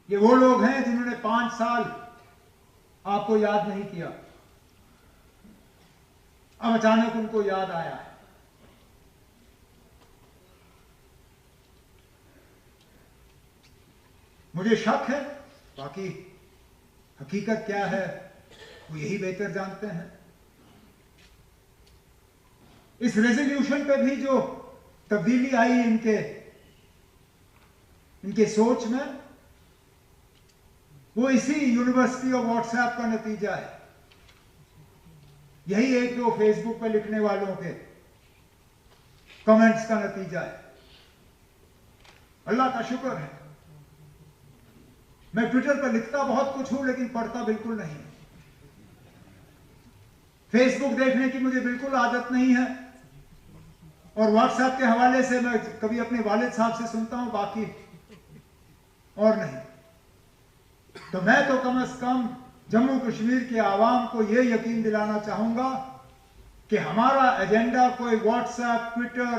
ये वो लोग हैं जिन्होंने 5 साल आपको याद नहीं किया, अब अचानक उनको याद आया है। मुझे शक है, बाकी हकीकत क्या है वो यही बेहतर जानते हैं। इस रेजोल्यूशन पे भी जो तब्दीली आई इनके सोच में, वो इसी यूनिवर्सिटी ऑफ व्हाट्सएप का नतीजा है। यही एक दो फेसबुक पे लिखने वालों के कमेंट्स का नतीजा है। अल्लाह का शुक्र है, मैं ट्विटर पर लिखता बहुत कुछ हूं लेकिन पढ़ता बिल्कुल नहीं। फेसबुक देखने की मुझे बिल्कुल आदत नहीं है, और व्हाट्सएप के हवाले से मैं कभी अपने वालिद साहब से सुनता हूं, बाकी और नहीं। तो मैं तो कम से कम जम्मू कश्मीर के आवाम को यह यकीन दिलाना चाहूंगा कि हमारा एजेंडा कोई व्हाट्सएप,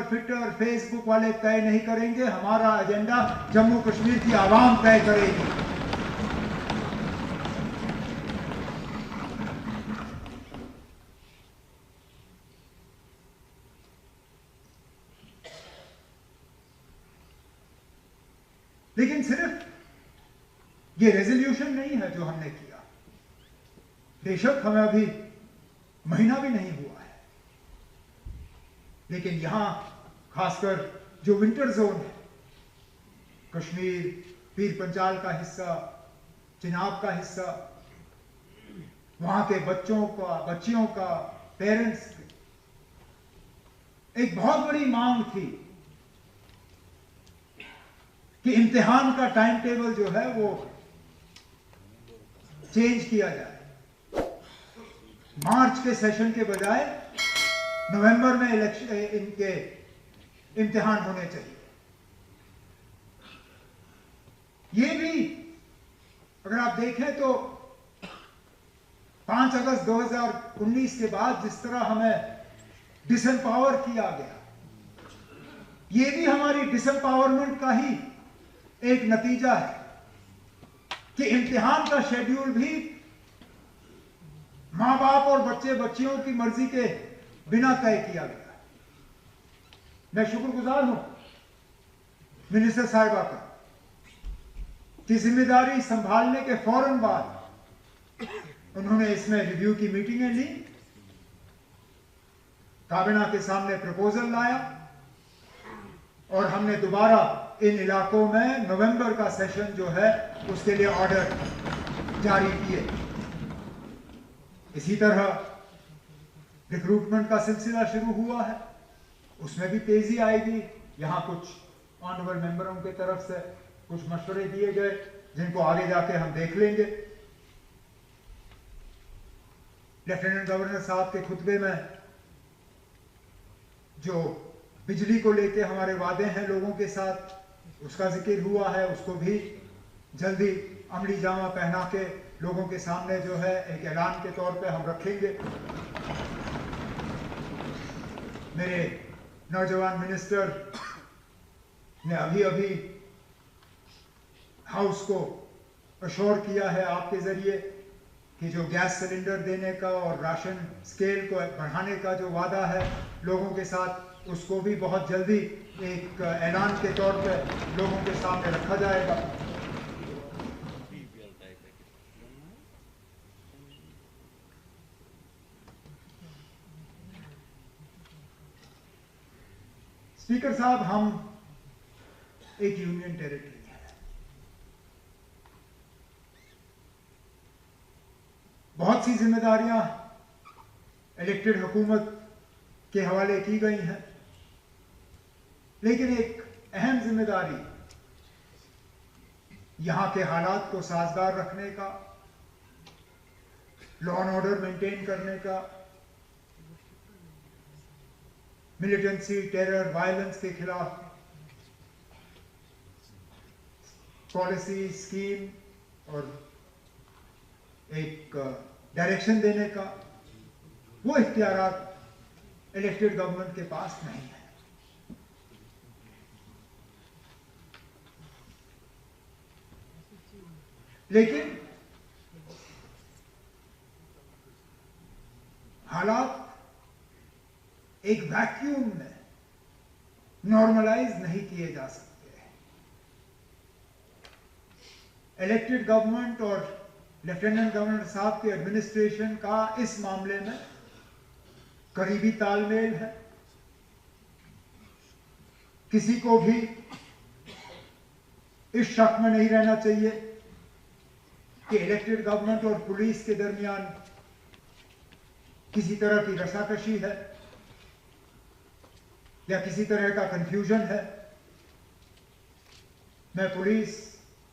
ट्विटर, फेसबुक वाले तय नहीं करेंगे। हमारा एजेंडा जम्मू कश्मीर की आवाम तय करेगी। लेकिन सिर्फ ये रेजोल्यूशन नहीं है जो हमने किया। बेशक हमें अभी महीना भी नहीं हुआ है, लेकिन यहां खासकर जो विंटर जोन है, कश्मीर, पीर पंचाल का हिस्सा, चिनाब का हिस्सा, वहां के बच्चियों का, पेरेंट्स की एक बहुत बड़ी मांग थी कि इम्तिहान का टाइम टेबल जो है वो चेंज किया जाए। मार्च के सेशन के बजाय नवंबर में इनके इम्तिहान होने चाहिए। ये भी अगर आप देखें तो 5 अगस्त 2019 के बाद जिस तरह हमें डिसएम्पावर किया गया, ये भी हमारी डिसएम्पावरमेंट का ही एक नतीजा है कि इम्तिहान का शेड्यूल भी मां बाप और बच्चियों की मर्जी के बिना तय किया गया। मैं शुक्रगुजार हूं मिनिस्टर साहिबा का कि जिम्मेदारी संभालने के फौरन बाद उन्होंने इसमें रिव्यू की मीटिंगें ली, काबिना के सामने प्रपोजल लाया, और हमने दोबारा इन इलाकों में नवंबर का सेशन जो है उसके लिए ऑर्डर जारी किए। इसी तरह रिक्रूटमेंट का सिलसिला शुरू हुआ है, उसमें भी तेजी आएगी। यहां कुछ ऑनरेबल मेंबरों की तरफ से कुछ मशवरे दिए गए जिनको आगे जाके हम देख लेंगे। लेफ्टिनेंट गवर्नर साहब के खुतबे में जो बिजली को लेके हमारे वादे हैं लोगों के साथ, उसका जिक्र हुआ है। उसको भी जल्दी अमली जामा पहना के लोगों के सामने जो है एक ऐलान के तौर पे हम रखेंगे। मेरे नौजवान मिनिस्टर ने अभी हाउस को अश्योर किया है आपके जरिए कि जो गैस सिलेंडर देने का और राशन स्केल को बढ़ाने का जो वादा है लोगों के साथ, उसको भी बहुत जल्दी एक ऐलान के तौर पे लोगों के सामने रखा जाएगा। स्पीकर साहब, हम एक यूनियन टेरिटरी है। बहुत सी जिम्मेदारियां इलेक्टेड हुकूमत के हवाले की गई हैं, लेकिन एक अहम जिम्मेदारी यहां के हालात को साजगार रखने का, लॉ एंड ऑर्डर मेंटेन करने का, मिलिटेंसी, टेरर, वायलेंस के खिलाफ पॉलिसी, स्कीम और एक डायरेक्शन देने का, वो इख्तियारात इलेक्टेड गवर्नमेंट के पास नहीं है। लेकिन हालात एक वैक्यूम में नॉर्मलाइज नहीं किए जा सकते। इलेक्टेड गवर्नमेंट और लेफ्टिनेंट गवर्नर साहब के एडमिनिस्ट्रेशन का इस मामले में करीबी तालमेल है। किसी को भी इस शक में नहीं रहना चाहिए कि इलेक्टेड गवर्नमेंट और पुलिस के दरमियान किसी तरह की रसाकशी है या किसी तरह का कंफ्यूजन है। मैं पुलिस,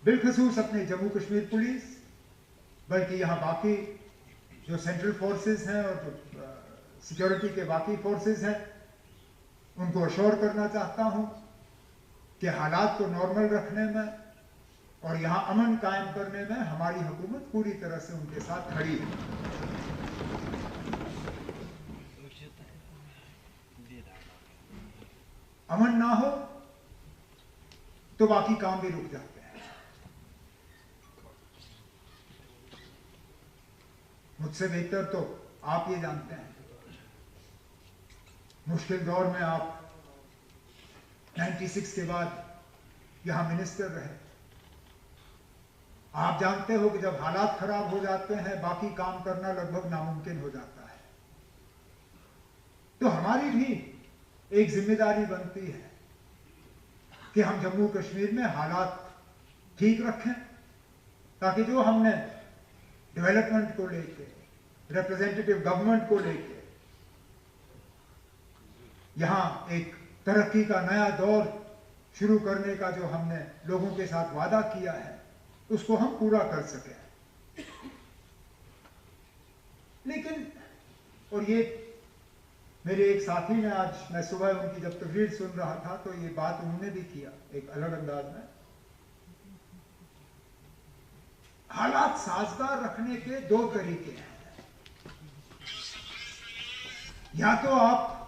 बिलखसूस अपने जम्मू कश्मीर पुलिस, बल्कि यहाँ बाकी जो सेंट्रल फोर्सेस हैं और जो सिक्योरिटी के बाकी फोर्सेस हैं, उनको अश्योर करना चाहता हूँ कि हालात को नॉर्मल रखने में और यहाँ अमन कायम करने में हमारी हुकूमत पूरी तरह से उनके साथ खड़ी है। अमन ना हो तो बाकी काम भी रुक जाते हैं। मुझसे बेहतर तो आप ये जानते हैं, मुश्किल दौर में आप 96 के बाद यहां मिनिस्टर रहे। आप जानते हो कि जब हालात खराब हो जाते हैं बाकी काम करना लगभग नामुमकिन हो जाता है। तो हमारी भी एक जिम्मेदारी बनती है कि हम जम्मू कश्मीर में हालात ठीक रखें, ताकि जो हमने डेवलपमेंट को लेके, रिप्रेजेंटेटिव गवर्नमेंट को लेके यहां एक तरक्की का नया दौर शुरू करने का जो हमने लोगों के साथ वादा किया है, उसको हम पूरा कर सकें। लेकिन और ये मेरे एक साथी ने, आज मैं सुबह उनकी जब तकरीर सुन रहा था तो ये बात उन्होंने भी किया एक अलग अंदाज में। हालात साजगार रखने के दो तरीके हैं। या तो आप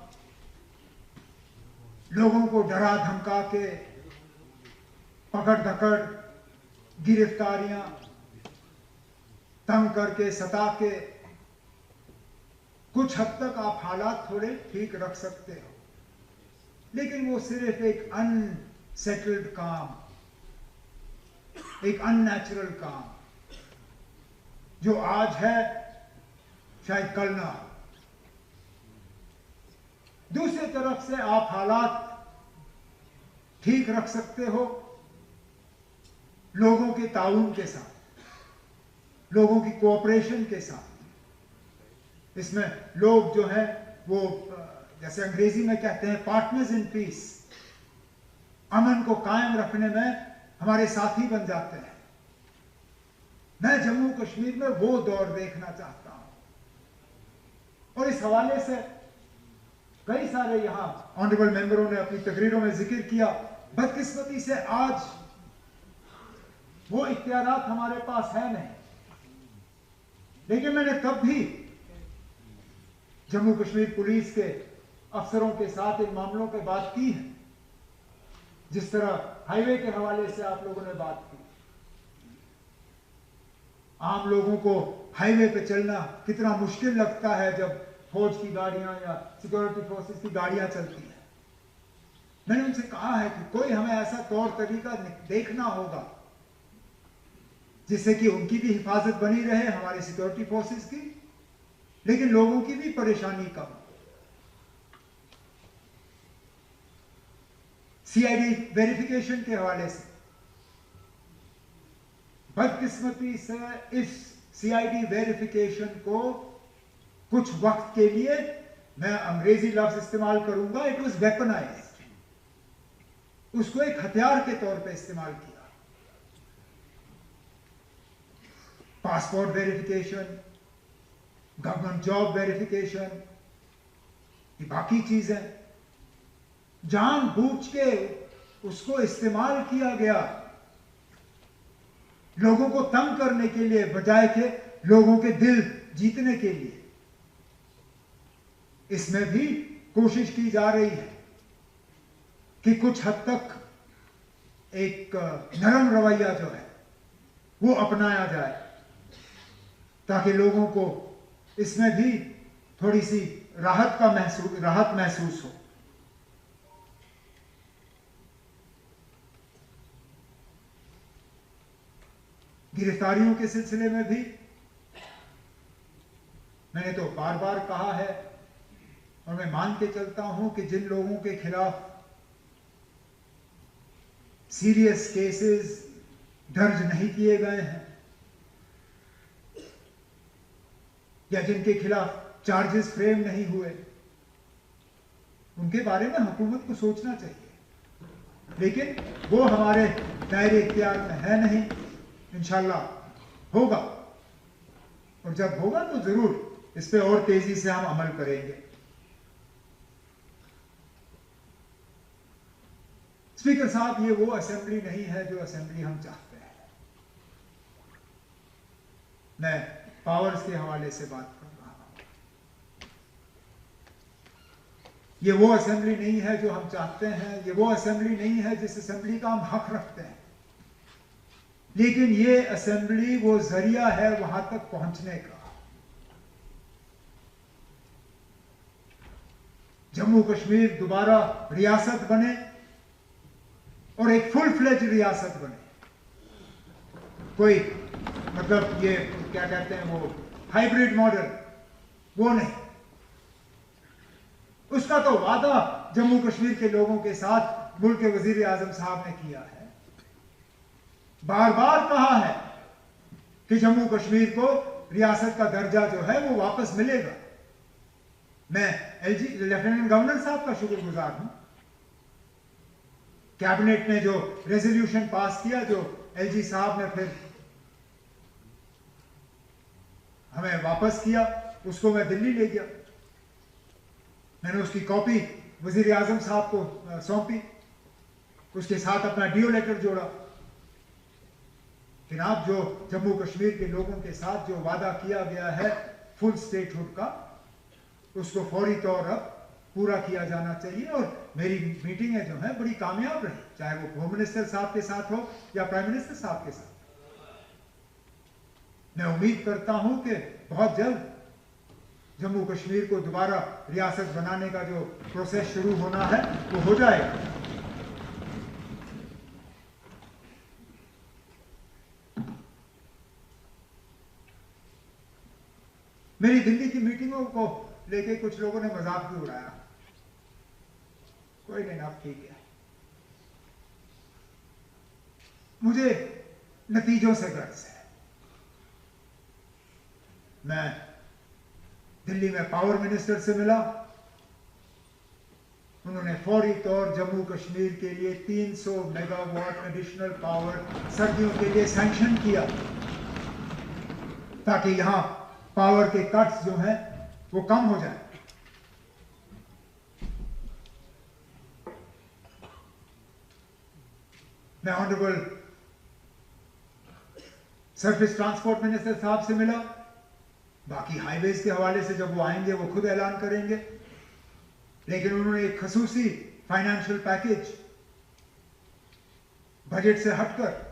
लोगों को डरा धमका के, पकड़ धकड़, गिरफ्तारियां, तंग करके, सता के कुछ हद तक आप हालात थोड़े ठीक रख सकते हो, लेकिन वो सिर्फ एक अनसेटल्ड काम, एक अननेचुरल काम जो आज है शायद कल ना हो। दूसरी तरफ से आप हालात ठीक रख सकते हो लोगों के ताउन के साथ, लोगों की कोऑपरेशन के साथ। इसमें लोग जो है वो जैसे अंग्रेजी में कहते हैं पार्टनर्स इन पीस, अमन को कायम रखने में हमारे साथी बन जाते हैं। मैं जम्मू कश्मीर में वो दौर देखना चाहता हूं और इस हवाले से कई सारे यहां ऑनरेबल मेंबरों ने अपनी तकरीरों में जिक्र किया। बदकिस्मती से आज वो इख्तियारात हमारे पास है नहीं, लेकिन मैंने तब भी जम्मू कश्मीर पुलिस के अफसरों के साथ इन मामलों पे बात की है। जिस तरह हाईवे के हवाले से आप लोगों ने बात की, आम लोगों को हाईवे पे चलना कितना मुश्किल लगता है जब फौज की गाड़ियां या सिक्योरिटी फोर्सेस की गाड़ियां चलती हैं। मैंने उनसे कहा है कि कोई हमें ऐसा तौर तरीका देखना होगा जिससे कि उनकी भी हिफाजत बनी रहे, हमारे सिक्योरिटी फोर्सेस की, लेकिन लोगों की भी परेशानी कम। सीआईडी वेरिफिकेशन के हवाले से बदकिस्मती से इस सीआईडी वेरिफिकेशन को कुछ वक्त के लिए, मैं अंग्रेजी लफ्ज इस्तेमाल करूंगा, इट वाज वेपनाइज्ड, उसको एक हथियार के तौर पे इस्तेमाल किया। Passport verification, government job verification, ये बाकी चीजें जानबूझ के उसको इस्तेमाल किया गया लोगों को तंग करने के लिए, बजाय के लोगों के दिल जीतने के लिए। इसमें भी कोशिश की जा रही है कि कुछ हद तक एक नरम रवैया जो है वो अपनाया जाए, ताकि लोगों को इसमें भी थोड़ी सी राहत महसूस हो। गिरफ्तारियों के सिलसिले में भी मैंने तो बार बार कहा है, और मैं मान के चलता हूं कि जिन लोगों के खिलाफ सीरियस केसेस दर्ज नहीं किए गए हैं या जिनके खिलाफ चार्जेस फ्रेम नहीं हुए, उनके बारे में हुकूमत को सोचना चाहिए। लेकिन वो हमारे दायरे इख्तियार में है नहीं। इंशाल्लाह होगा, और जब होगा तो जरूर इस पे और तेजी से हम अमल करेंगे। स्पीकर साहब, ये वो असेंबली नहीं है जो असेंबली हम चाहते हैं। मैं पावर्स के हवाले से बात कर रहा हूं। ये वो असेंबली नहीं है जो हम चाहते हैं, ये वो असेंबली नहीं है जिस असेंबली का हम हक रखते हैं। लेकिन ये असेंबली वो जरिया है वहां तक पहुंचने का। जम्मू कश्मीर दोबारा रियासत बने और एक फुल फ्लेज रियासत बने। कोई मतलब ये क्या कहते हैं वो हाइब्रिड मॉडल, वो नहीं। उसका तो वादा जम्मू कश्मीर के लोगों के साथ मुल्क के वजीर आजम साहब ने किया है। बार बार कहा है कि जम्मू कश्मीर को रियासत का दर्जा जो है वो वापस मिलेगा। मैं एलजी लेफ्टिनेंट गवर्नर साहब का शुक्रगुजार हूं। कैबिनेट ने जो रेजोल्यूशन पास किया, जो एलजी साहब ने फिर हमें वापस किया, उसको मैं दिल्ली ले गया। मैंने उसकी कॉपी वजीर आजम साहब को सौंपी, उसके साथ अपना डीओ लेटर जोड़ा। जनाब, जो जम्मू कश्मीर के लोगों के साथ जो वादा किया गया है फुल स्टेटहुड का, उसको फौरी तौर अब पूरा किया जाना चाहिए। और मेरी मीटिंगें जो हैं बड़ी कामयाब रही, चाहे वो होम मिनिस्टर साहब के साथ हो या प्राइम मिनिस्टर साहब के साथ। मैं उम्मीद करता हूं कि बहुत जल्द जम्मू कश्मीर को दोबारा रियासत बनाने का जो प्रोसेस शुरू होना है वो हो जाएगा। मेरी दिल्ली की मीटिंगों को लेके कुछ लोगों ने मजाक भी उड़ाया। कोई नहीं, आप ठीक है। मुझे नतीजों से गर्ज है। मैं दिल्ली में पावर मिनिस्टर से मिला। उन्होंने फौरी तौर जम्मू कश्मीर के लिए 300 मेगावाट एडिशनल पावर सर्दियों के लिए सैंक्शन किया, ताकि यहां पावर के कट्स जो हैं वो कम हो जाए। मैं ऑनरेबल सरफेस ट्रांसपोर्ट मिनिस्टर साहब से मिला। बाकी हाईवेज के हवाले से जब वो आएंगे वो खुद ऐलान करेंगे, लेकिन उन्होंने एक खसूसी फाइनेंशियल पैकेज बजट से हटकर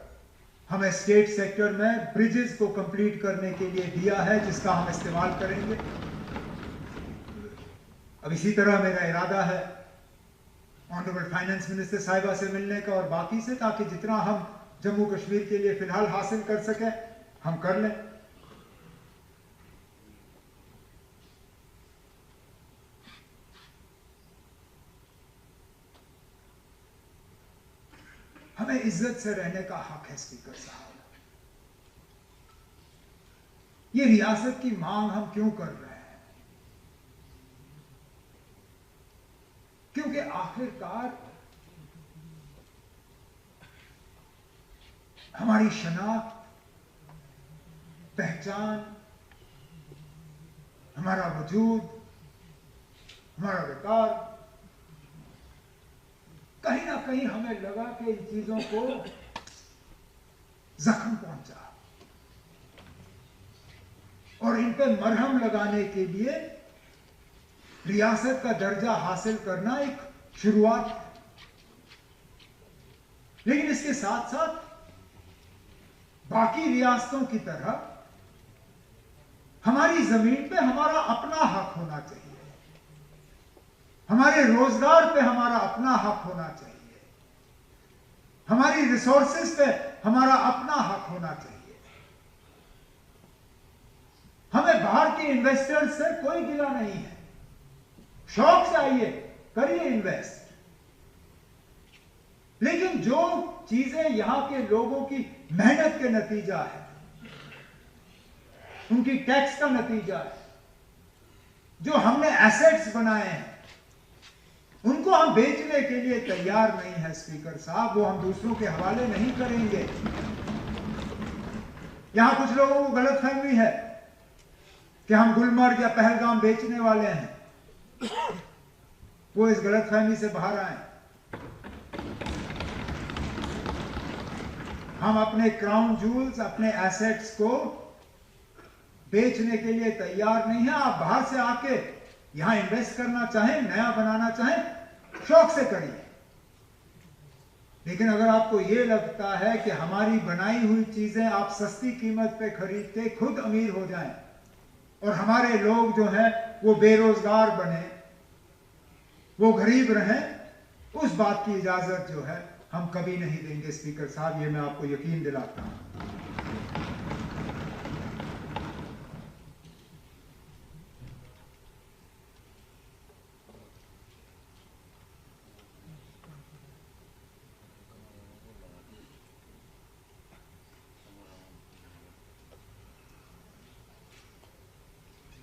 हमें स्टेट सेक्टर में ब्रिजेस को कंप्लीट करने के लिए दिया है, जिसका हम इस्तेमाल करेंगे। अब इसी तरह मेरा इरादा है ऑनरेबल फाइनेंस मिनिस्टर साहिबा से मिलने का और बाकी से, ताकि जितना हम जम्मू कश्मीर के लिए फिलहाल हासिल कर सके हम कर लें। हमें इज्जत से रहने का हक है स्पीकर साहब। ये रियासत की मांग हम क्यों कर रहे हैं? क्योंकि आखिरकार हमारी शनाख्त, पहचान, हमारा वजूद, हमारा विकार, कहीं ना कहीं हमें लगा कि इन चीजों को जख्म पहुंचा, और इन पर मरहम लगाने के लिए रियासत का दर्जा हासिल करना एक शुरुआत है। लेकिन इसके साथ साथ बाकी रियासतों की तरह हमारी जमीन पे हमारा अपना हक होना चाहिए, हमारे रोजगार पे हमारा अपना हक होना चाहिए, हमारी रिसोर्सेज पे हमारा अपना हक होना चाहिए। हमें बाहर के इन्वेस्टर्स से कोई गिला नहीं है, शौक से आइए, करिए इन्वेस्ट, लेकिन जो चीजें यहां के लोगों की मेहनत के नतीजा है, उनकी टैक्स का नतीजा है, जो हमने एसेट्स बनाए हैं, उनको हम बेचने के लिए तैयार नहीं है स्पीकर साहब, वो हम दूसरों के हवाले नहीं करेंगे। यहां कुछ लोगों को गलतफहमी है कि हम गुलमर्ग या पहलगाम बेचने वाले हैं, वो इस गलतफहमी से बाहर आए। हम अपने क्राउन जूल्स, अपने एसेट्स को बेचने के लिए तैयार नहीं है। आप बाहर से आके यहां इन्वेस्ट करना चाहें, नया बनाना चाहें, शौक से करिए, लेकिन अगर आपको यह लगता है कि हमारी बनाई हुई चीजें आप सस्ती कीमत पे खरीद के खुद अमीर हो जाएं और हमारे लोग जो हैं वो बेरोजगार बने, वो गरीब रहें, उस बात की इजाजत जो है हम कभी नहीं देंगे स्पीकर साहब, ये मैं आपको यकीन दिलाता हूं।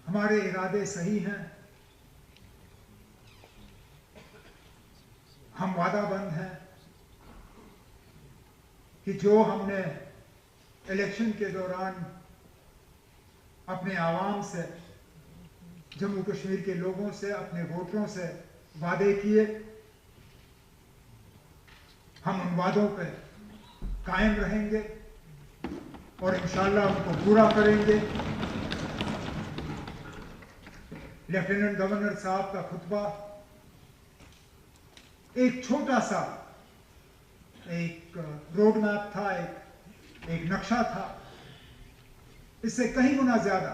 हमारे इरादे सही हैं, हम वादाबंद हैं कि जो हमने इलेक्शन के दौरान अपने आवाम से, जम्मू कश्मीर के लोगों से, अपने वोटरों से वादे किए, हम उन वादों पे कायम रहेंगे और इंशाअल्लाह उनको पूरा करेंगे। लेफ्टिनेंट गवर्नर साहब का खुतबा एक छोटा सा एक रोड मैप था, एक नक्शा था, इससे कहीं गुना ज्यादा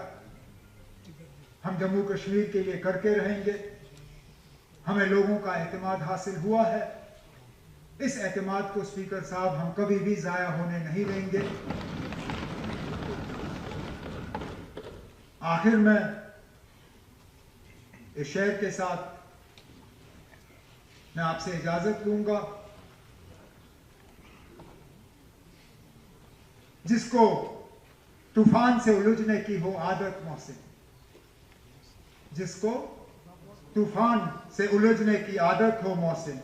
हम जम्मू कश्मीर के लिए करके रहेंगे। हमें लोगों का एतमाद हासिल हुआ है, इस एतमाद को स्पीकर साहब हम कभी भी जाया होने नहीं देंगे। आखिर में इस शेर के साथ मैं आपसे इजाजत लूंगा। जिसको तूफान से उलझने की हो आदत मोहसिन, जिसको तूफान से उलझने की आदत हो मोहसिन,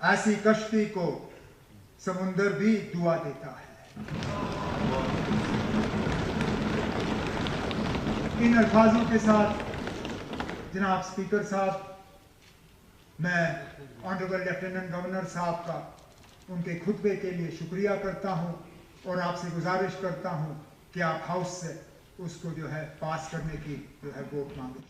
ऐसी कश्ती को समुंदर भी दुआ देता है। इन अल्फाजों के साथ जनाब स्पीकर साहब, मैं ऑनरेबल लेफ्टिनेंट गवर्नर साहब का उनके खुतबे के लिए शुक्रिया करता हूं और आपसे गुजारिश करता हूं कि आप हाउस से उसको जो है पास करने की जो है वोट मांगे।